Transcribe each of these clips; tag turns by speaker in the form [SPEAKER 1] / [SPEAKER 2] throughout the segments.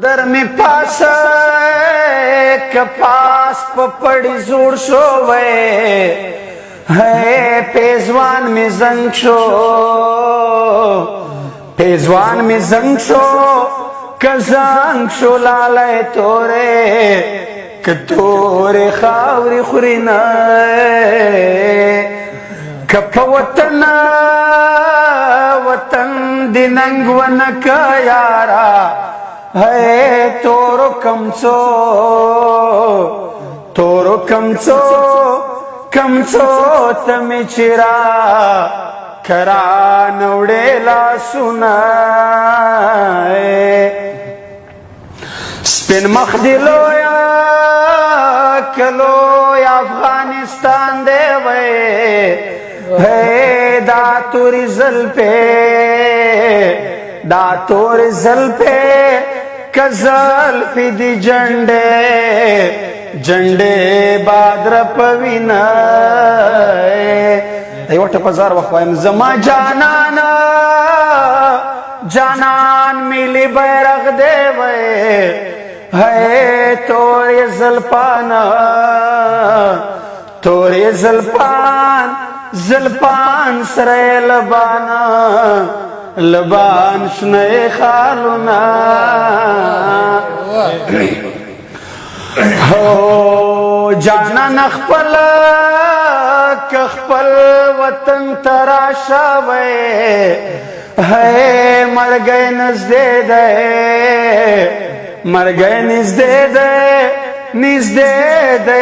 [SPEAKER 1] در می پاس کپاس پپڑی زور شوے ہے پیزوان می زنگ شو پیزوان می زنگ شو کزنگ شو لالے تورے کتورے خاوری خورینا کپ وطن وطن دی ننگ ونکا یارا ہے تورو کمچو تمی چرا کرا نوڑے لا سنا سپن مخ دلو یا کلو یا افغانستان دے وے ہے دا توری زل پہ کزل پی دی جنڈے بادر پوینا ایوہ ٹپزار وقوایم زما جانان میلی بیرغ دے وے ہے توری زلپان سرے لبان شنئے خالونا ہو جانا نخپل کخپل وطن تراشا وے ہے مر گئے نزدے دے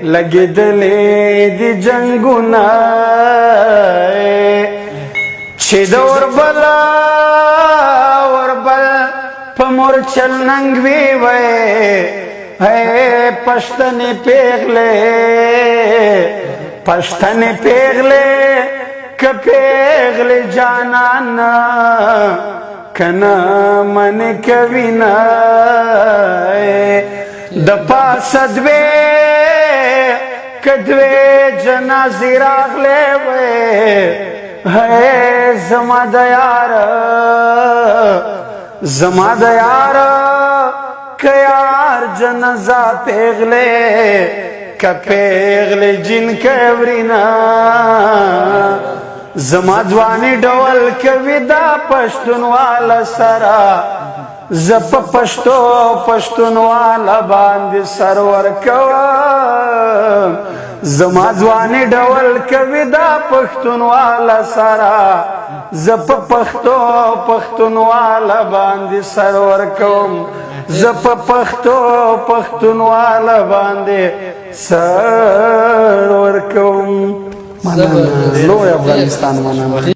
[SPEAKER 1] لگی دلے دی جنگونا چھد وربل پمور چل ننگوی وے ہے پشتنی پیغلے کپیغلے جانانا کنا من کوینا دپا صدوے کدوے جنازی راغلے وے ہے زما دیار کیار جنازہ پیغلے کپیغلے جن کیورینا زما دوانی ڈول کویدہ پشتون والا سرا زپ پشتون والا باندی سرور کوام زما دوانی ڈول کویدہ پشتون والا سرا زپ پشتون والا باندی سرور کوام زپ پشتون والا باندی سرور کوام لوی افغانستان منم